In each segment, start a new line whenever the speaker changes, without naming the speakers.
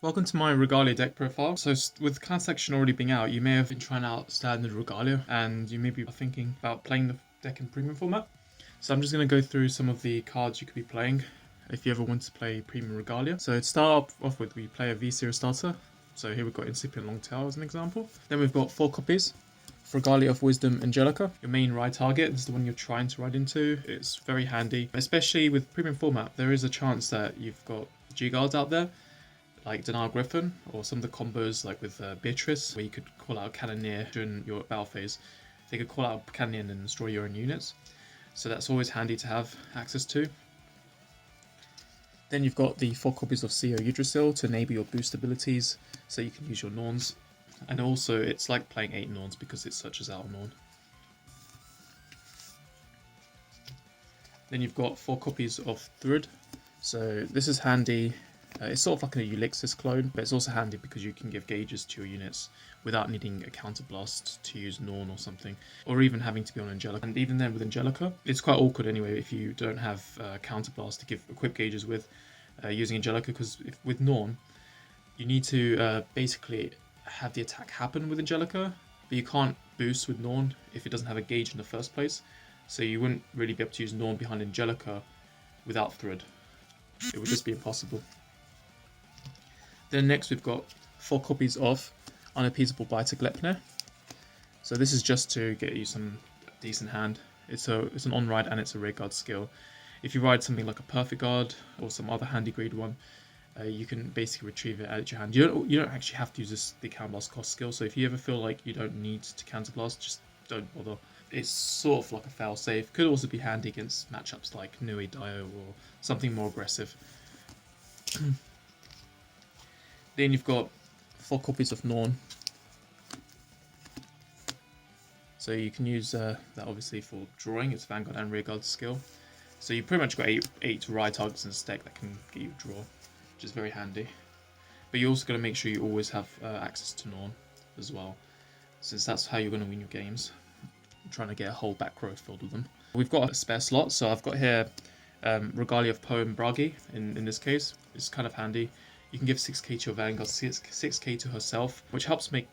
Welcome to my Regalia deck profile. So with clan section already being out, you may have been trying out standard Regalia and you may be thinking about playing the deck in premium format. So I'm just going to go through some of the cards you could be playing if you ever want to play premium Regalia. So to start off with, we play a V-Series starter. So here we've got Incipient Longtail as an example. Then we've got 4 copies. Regalia of Wisdom Angelica, your main ride target. This is the one you're trying to ride into. It's very handy, especially with premium format. There is a chance that you've got G-Guards out there, like Denial Griffin, or some of the combos like with Beatrice, where you could call out a Cannoneer during your battle phase. They could call out a Cannoneer and then destroy your own units. So that's always handy to have access to. Then you've got the 4 copies of CEO Yggdrasil to enable your boost abilities, so you can use your Norns. And also, it's like playing 8 Norns because it searches out a Norn. Then you've got 4 copies of Thrud. So this is handy. It's sort of like an Ulixis clone, but it's also handy because you can give gauges to your units without needing a counterblast to use Norn or something, or even having to be on Angelica. And even then with Angelica, it's quite awkward anyway if you don't have counterblast to give equip gauges with using Angelica, because with Norn, you need to basically have the attack happen with Angelica, but you can't boost with Norn if it doesn't have a gauge in the first place. So you wouldn't really be able to use Norn behind Angelica without Thrud. It would just be impossible. Then next we've got 4 copies of Unappeasable Biter Glepner. So this is just to get you some decent hand. It's an on-ride and it's a rear guard skill. If you ride something like a Perfect Guard or some other handy grade one, you can basically retrieve it at your hand. You don't actually have to use the Counterblast cost skill, so if you ever feel like you don't need to Counterblast, just don't bother. It's sort of like a fail-safe. Could also be handy against matchups like Nui Dio or something more aggressive. Then you've got 4 copies of Norn. So you can use that obviously for drawing. It's Vanguard and Rearguard skill. So you pretty much got 8 ride targets in a stack that can get you a draw, which is very handy. But you also got to make sure you always have access to Norn as well, since that's how you're going to win your games. I'm trying to get a whole back row filled with them. We've got a spare slot, so I've got here Regalia of Poe and Bragi in this case. It's kind of handy. You can give 6k to your Vanguard, 6k to herself, which helps make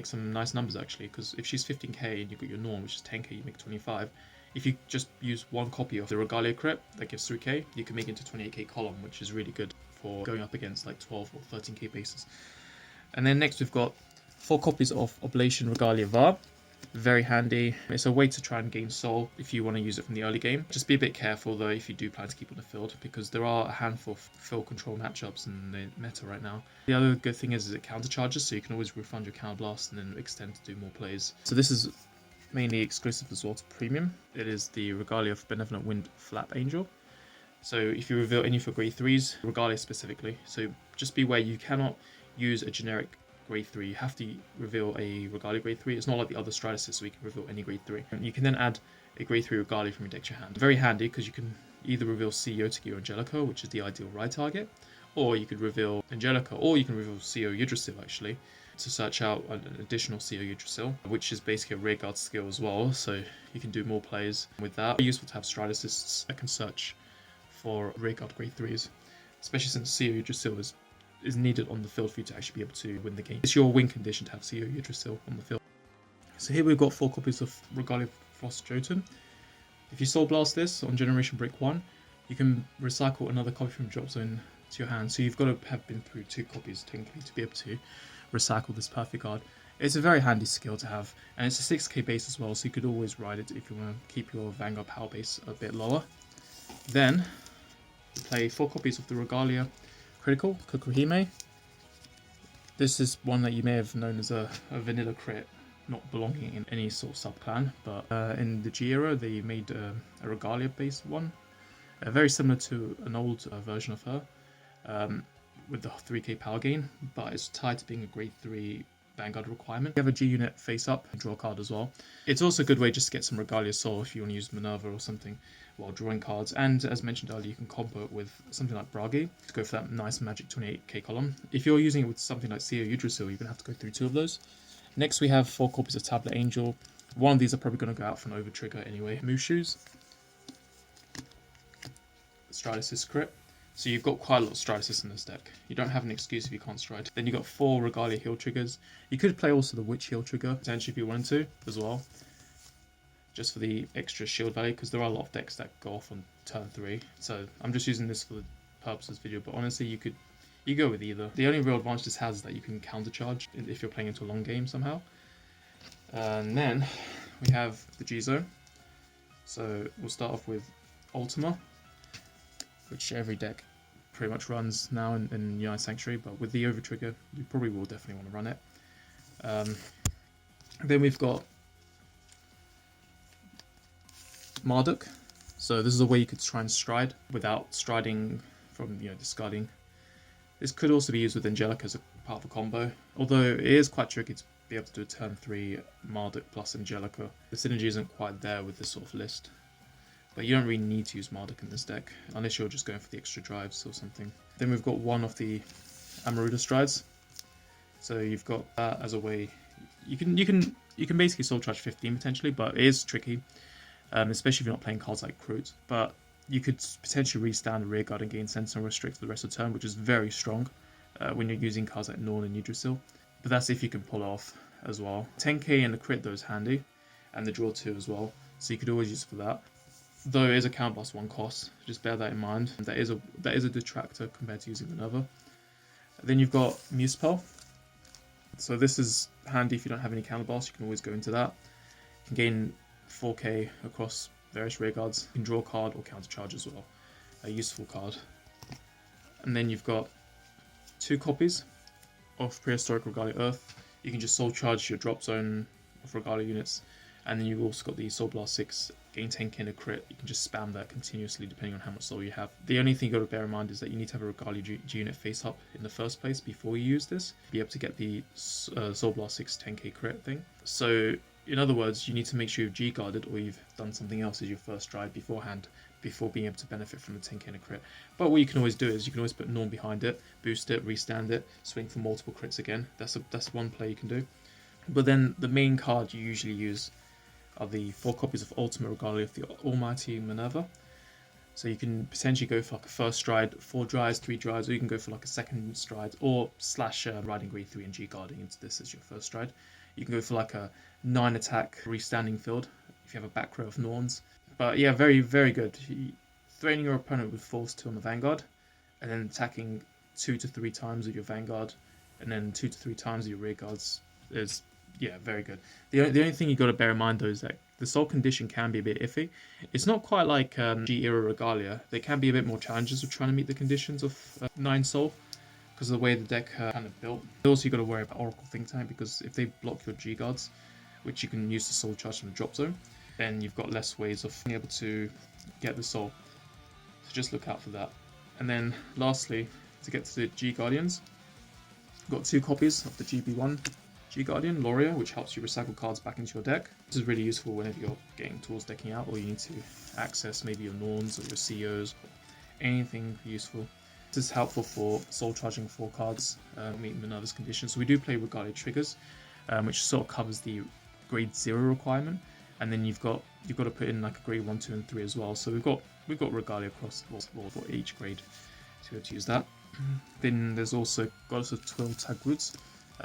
some nice numbers actually, because if she's 15k and you've got your Norn, which is 10k, you make 25. If you just use 1 copy of the Regalia crit that gives 3k, you can make it into 28k column, which is really good for going up against like 12 or 13k bases. And then next we've got 4 copies of Oblation Regalia Var. Very handy. It's a way to try and gain soul if you want to use it from the early game. Just be a bit careful though if you do plan to keep on the field, because there are a handful of field control matchups in the meta right now. The other good thing is it countercharges, so you can always refund your counterblast and then extend to do more plays. So this is mainly exclusive as well to premium. It is the Regalia of Benevolent Wind Flap Angel. So if you reveal any for grade 3s, Regalia specifically, so just beware, you cannot use a generic grade 3, you have to reveal a Regalia grade 3. It's not like the other Stratasys, so you can reveal any grade 3. And you can then add a grade 3 Regalia from your deck to your hand. Very handy because you can either reveal CEO Tiki or Angelica, which is the ideal ride target, or you could reveal Angelica, or you can reveal CEO Yggdrasil actually, to search out an additional CEO Yggdrasil, which is basically a rear guard skill as well, so you can do more plays with that. It's useful to have Stratasists that can search for rear guard grade 3s, especially since CEO Yggdrasil is needed on the field for you to actually be able to win the game. It's your win condition to have CEO Yggdrasil on the field. So here we've got 4 copies of Regalia Frost Jotun. If you Soul Blast this on Generation Break 1, you can recycle another copy from drop zone to your hand. So you've got to have been through 2 copies technically to be able to recycle this Perfect Guard. It's a very handy skill to have, and it's a 6k base as well, so you could always ride it if you want to keep your Vanguard power base a bit lower. Then you play 4 copies of the Regalia Critical, Kukuhime. This is one that you may have known as a vanilla crit, not belonging in any sort of sub-clan, but in the G era they made a Regalia based one, very similar to an old version of her, with the 3k power gain, but it's tied to being a grade 3 Vanguard requirement. You have a G unit face up and draw a card as well. It's also a good way just to get some Regalia Soul if you want to use Minerva or something while drawing cards. And as mentioned earlier, you can combo it with something like Bragi to go for that nice magic 28k column. If you're using it with something like CEO Yggdrasil, you're going to have to go through 2 of those. Next we have 4 copies of Tablet Angel. One of these are probably going to go out for an over trigger anyway. Moose Shoes, Stratasys crit. So you've got quite a lot of stride assist in this deck. You don't have an excuse if you can't stride. Then you've got 4 Regalia heal triggers. You could play also the Witch heal trigger, potentially if you wanted to, as well. Just for the extra shield value, because there are a lot of decks that go off on turn 3. So I'm just using this for the purpose of this video, but honestly you go with either. The only real advantage this has is that you can countercharge if you're playing into a long game somehow. And then we have the G-Zone. So we'll start off with Ultima, which every deck pretty much runs now in United Sanctuary, but with the over trigger, you probably will definitely want to run it. Then we've got Marduk. So this is a way you could try and stride without striding from discarding. This could also be used with Angelica as a part of a combo, although it is quite tricky to be able to do a turn 3 Marduk plus Angelica. The synergy isn't quite there with this sort of list. But you don't really need to use Marduk in this deck, unless you're just going for the extra drives or something. Then we've got one of the Amaruda strides. So you've got that as a way. You can basically soul charge 15 potentially, but it is tricky, especially if you're not playing cards like Kroot. But you could potentially restand a Rearguard and gain Sentinel Restrict for the rest of the turn, which is very strong when you're using cards like Norn and Yggdrasil. But that's if you can pull off as well. 10k and the crit though is handy, and the draw 2 as well. So you could always use it for that. Though it is a counterblast 1 cost, just bear that in mind. That is a detractor compared to using another. Then you've got Muspel. So this is handy if you don't have any counterblast, you can always go into that. You can gain 4k across various rearguards. You can draw a card or countercharge as well. A useful card. And then you've got 2 copies of Prehistoric Regalia Earth. You can just soul charge your drop zone of Regalia units. And then you've also got the Soul Blast 6, gain 10k and a crit. You can just spam that continuously depending on how much soul you have. The only thing you got to bear in mind is that you need to have a Regalia G unit face up in the first place before you use this, to be able to get the Soul Blast 6 10k crit thing. So in other words, you need to make sure you've G-guarded or you've done something else as your first stride beforehand, before being able to benefit from the 10k and a crit. But what you can always do is you can always put Norm behind it, boost it, restand it, swing for multiple crits again. That's one play you can do. But then the main card you usually use are the 4 copies of Ultima Regalia of the Almighty Minerva. So you can potentially go for like a first stride, 4 drives, 3 drives, or you can go for like a second stride, or slash riding grade 3 and G guarding into this as your first stride. You can go for like a 9 attack restanding field if you have a back row of Norns. But yeah, very, very good. Threatening your opponent with force 2 on the Vanguard, and then attacking 2 to 3 times with your Vanguard, and then 2 to 3 times with your rearguards is, yeah, very good. The only thing you got to bear in mind though is that the soul condition can be a bit iffy. It's not quite like G-era Regalia. There can be a bit more challenges with trying to meet the conditions of 9 soul, because of the way the deck kind of built. Also, you got to worry about Oracle Think Tank, because if they block your G-guards, which you can use to soul charge from the drop zone, then you've got less ways of being able to get the soul. So just look out for that. And then lastly, to get to the G-Guardians, I've got 2 copies of the GB1 G-Guardian, Loria, which helps you recycle cards back into your deck. This is really useful whenever you're getting towards decking out, or you need to access maybe your Norns or your CEOs, or anything useful. This is helpful for soul charging 4 cards, meeting Minerva's conditions. So we do play Regalia triggers, which sort of covers the grade 0 requirement, and then you've got to put in like a grade 1, 2, and 3 as well. So we've got Regalia across the board for each grade to be able to use that. Then there's also Goddess of Twill Tag Roots.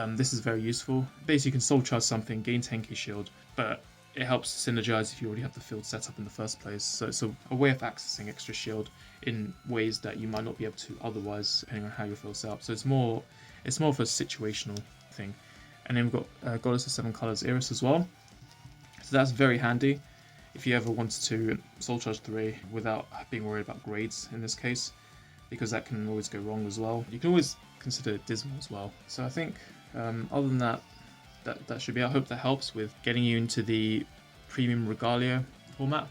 This is very useful. Basically, you can soul charge something, gain 10k shield, but it helps synergize if you already have the field set up in the first place. So it's a way of accessing extra shield in ways that you might not be able to otherwise, depending on how your field set up. So it's more of a situational thing. And then we've got Goddess of 7 Colors Iris as well. So that's very handy if you ever wanted to soul charge 3 without being worried about grades in this case, because that can always go wrong as well. You can always consider it Dismal as well. So I think other than that should be. I hope that helps with getting you into the premium Regalia format.